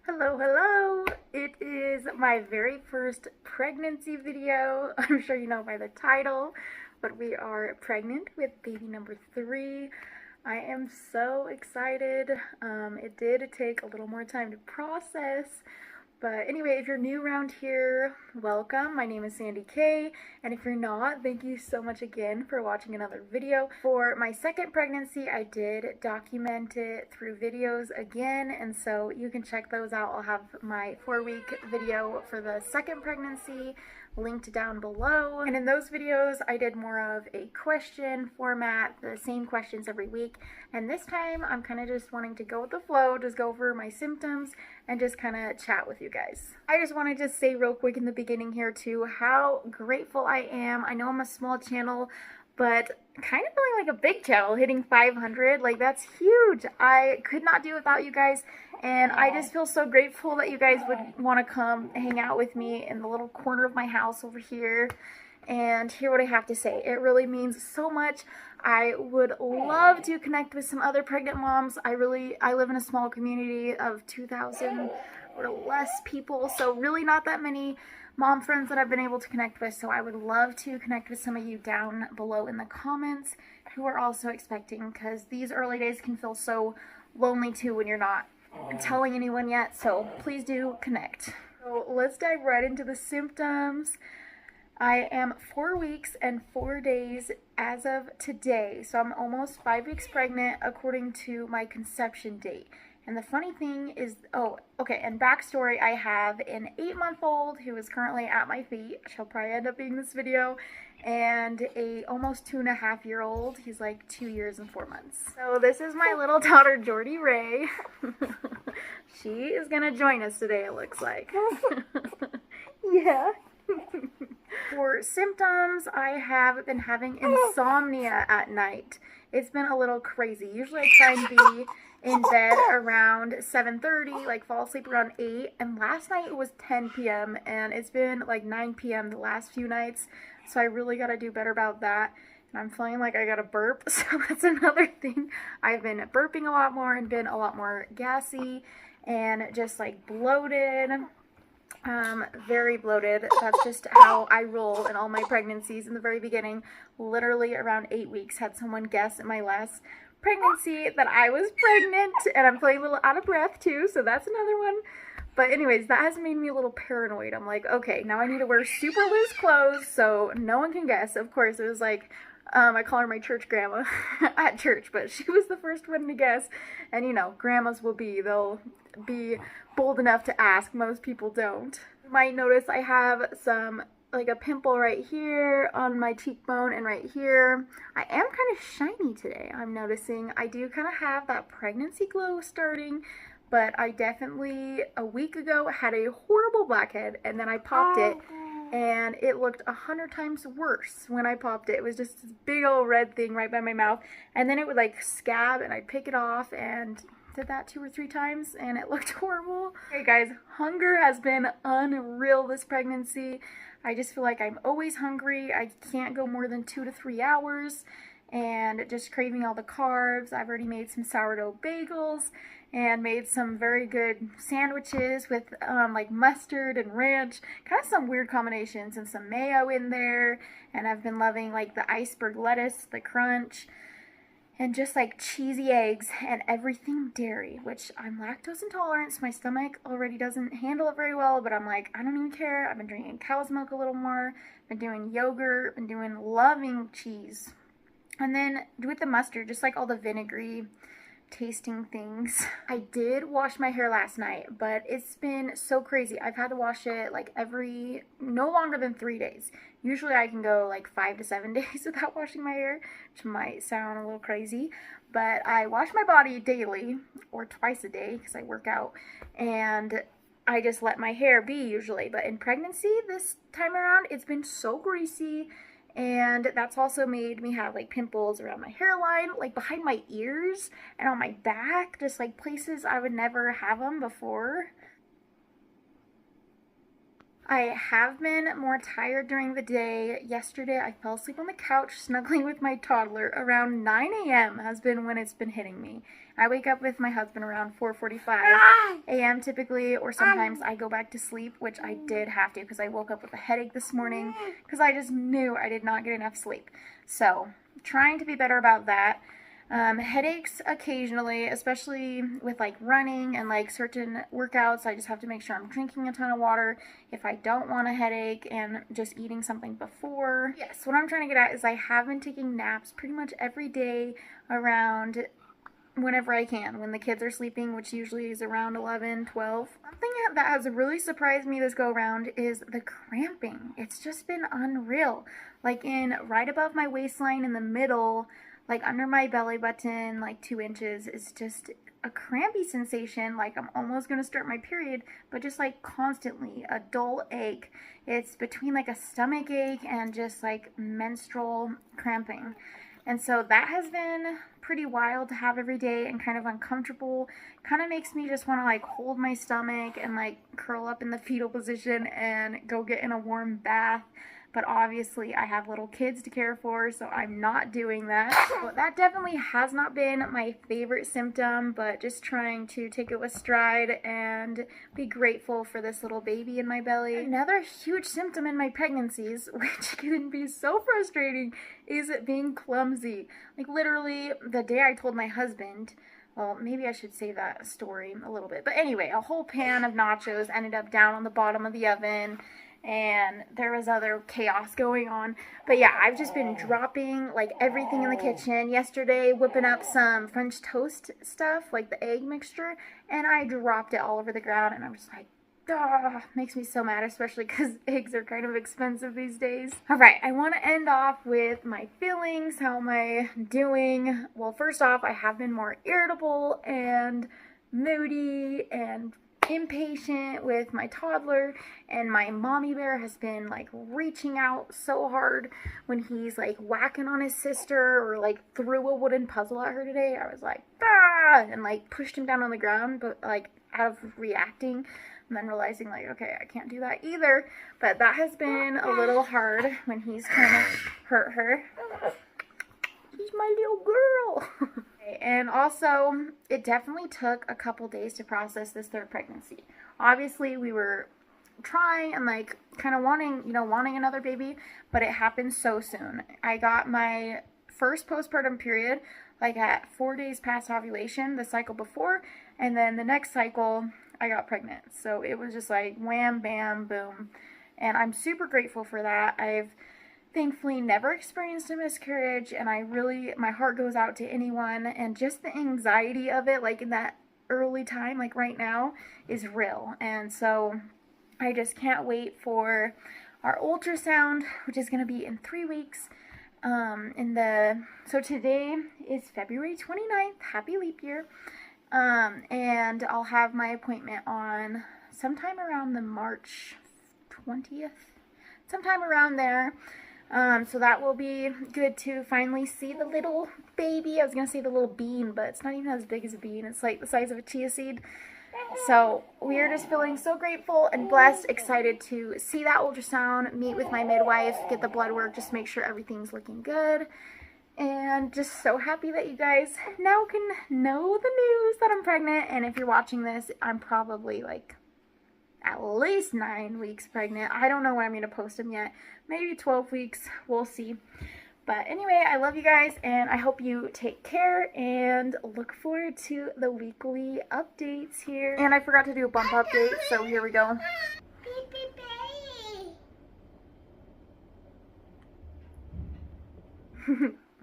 Hello, hello! It is my very first pregnancy video. I'm sure you know by the title, but we are pregnant with baby number 3. I am so excited. It did take a little more time to process, but anyway, if you're new around here, welcome. My name is Sandy-Kaye, and if you're not, thank you so much again for watching another video. For my second pregnancy, I did document it through videos again, and so you can check those out. I'll have my 4-week video for the second pregnancy linked down below. And in those videos, I did more of a question format, the same questions every week. And this time, I'm kind of just wanting to go with the flow, just go over my symptoms, and just kind of chat with you guys. I just wanted to say real quick in the beginning here too, how grateful I am. I know I'm a small channel, but kind of feeling like a big channel, hitting 500, like that's huge. I could not do it without you guys, and I just feel so grateful that you guys would want to come hang out with me in the little corner of my house over here and hear what I have to say. It really means so much. I would love to connect with some other pregnant moms. I live in a small community of 2,000 or less people, so really not that many mom friends that I've been able to connect with. So I would love to connect with some of you down below in the comments who are also expecting, because these early days can feel so lonely too when you're not telling anyone yet. So please do connect. So let's dive right into the symptoms. I am 4 weeks and 4 days as of today, so I'm almost 5 weeks pregnant according to my conception date. And the funny thing is, and backstory, I have an 8-month-old who is currently at my feet. She'll probably end up being in this video. And a almost 2.5-year-old. He's like 2 years and 4 months. So this is my little daughter, Jordy Ray. She is gonna join us today, it looks like. Yeah. For symptoms, I have been having insomnia at night. It's been a little crazy. Usually I try and be in bed around 7:30, like fall asleep around 8, and last night it was 10 p.m. and it's been like 9 p.m. the last few nights, so I really gotta do better about that. And I'm feeling like I gotta burp, so that's another thing. I've been burping a lot more and been a lot more gassy and just like bloated. Very bloated. That's just how I roll in all my pregnancies in the very beginning. Literally around 8 weeks had someone guess in my last pregnancy that I was pregnant, and I'm feeling a little out of breath too, so that's another one. But anyways, that has made me a little paranoid. I'm like, okay, now I need to wear super loose clothes so no one can guess. Of course, it was like, I call her my church grandma at church, but she was the first one to guess. And you know, grandmas they'll be bold enough to ask. Most people don't. You might notice I have like a pimple right here on my cheekbone and right here. I am kind of shiny today, I'm noticing. I do kind of have that pregnancy glow starting, but I definitely, a week ago, had a horrible blackhead, and then I popped it, and it looked 100 times worse when I popped it. It was just this big old red thing right by my mouth, and then it would like scab, and I'd pick it off, and did that 2 or 3 times, and it looked horrible. Okay guys, hunger has been unreal this pregnancy. I just feel like I'm always hungry. I can't go more than 2 to 3 hours, and just craving all the carbs. I've already made some sourdough bagels and made some very good sandwiches with like mustard and ranch, kind of some weird combinations, and some mayo in there. And I've been loving like the iceberg lettuce, the crunch, and just like cheesy eggs and everything dairy, which I'm lactose intolerant, so my stomach already doesn't handle it very well, but I'm like, I don't even care. I've been drinking cow's milk a little more, been doing yogurt, been doing loving cheese. And then with the mustard, just like all the vinegary tasting things. I did wash my hair last night, but it's been so crazy. I've had to wash it like no longer than 3 days. Usually I can go like 5 to 7 days without washing my hair, which might sound a little crazy, but I wash my body daily or twice a day because I work out, and I just let my hair be usually. But in pregnancy this time around, it's been so greasy. And that's also made me have like pimples around my hairline, like behind my ears and on my back, just like places I would never have them before. I have been more tired during the day. Yesterday I fell asleep on the couch snuggling with my toddler around 9 a.m. has been when it's been hitting me. I wake up with my husband around 4:45 a.m. typically, or sometimes I go back to sleep, which I did have to because I woke up with a headache this morning because I just knew I did not get enough sleep. So, trying to be better about that. Headaches occasionally, especially with like running and like certain workouts. I just have to make sure I'm drinking a ton of water if I don't want a headache, and just eating something before. Yes, what I'm trying to get at is I have been taking naps pretty much every day around whenever I can, when the kids are sleeping, which usually is around 11, 12. Something that has really surprised me this go around is the cramping. It's just been unreal. Like right above my waistline in the middle, like under my belly button, like 2 inches, is just a crampy sensation, like I'm almost going to start my period, but just like constantly a dull ache. It's between like a stomach ache and just like menstrual cramping. And so that has been pretty wild to have every day and kind of uncomfortable. Kind of makes me just want to like hold my stomach and like curl up in the fetal position and go get in a warm bath. But obviously I have little kids to care for, so I'm not doing that. So that definitely has not been my favorite symptom, but just trying to take it with stride and be grateful for this little baby in my belly. Another huge symptom in my pregnancies, which can be so frustrating, is being clumsy. Like literally the day I told my husband, well, maybe I should save that story a little bit. But anyway, a whole pan of nachos ended up down on the bottom of the oven. And there was other chaos going on. But yeah, I've just been dropping like everything in the kitchen. Yesterday, whipping up some French toast stuff, like the egg mixture, and I dropped it all over the ground, and I'm just like, ah, makes me so mad, especially because eggs are kind of expensive these days. Alright, I want to end off with my feelings. How am I doing? Well, first off, I have been more irritable and moody and impatient with my toddler, and my mommy bear has been like reaching out so hard when he's like whacking on his sister, or like threw a wooden puzzle at her today. I was like, ah, and like pushed him down on the ground, but like out of reacting, and then realizing like, okay, I can't do that either. But that has been a little hard when he's trying to hurt her. She's my little girl. And also, it definitely took a couple days to process this third pregnancy. Obviously, we were trying and like kind of wanting another baby, but it happened so soon. I got my first postpartum period like at 4 days past ovulation, the cycle before, and then the next cycle I got pregnant. So it was just like wham, bam, boom. And I'm super grateful for that. I've thankfully never experienced a miscarriage, and my heart goes out to anyone, and just the anxiety of it, like in that early time, like right now, is real. And so I just can't wait for our ultrasound, which is going to be in 3 weeks. So today is February 29th, happy leap year, and I'll have my appointment on sometime around the March 20th, sometime around there. So that will be good to finally see the little baby. I was going to say the little bean, but it's not even as big as a bean. It's like the size of a chia seed. So we are just feeling so grateful and blessed, excited to see that ultrasound, meet with my midwife, get the blood work, just make sure everything's looking good. And just so happy that you guys now can know the news that I'm pregnant. And if you're watching this, I'm probably like at least 9 weeks pregnant. I don't know when I'm going to post them yet. Maybe 12 weeks. We'll see. But anyway, I love you guys, and I hope you take care, and look forward to the weekly updates here. And I forgot to do a bump update, so here we go.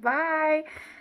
Bye.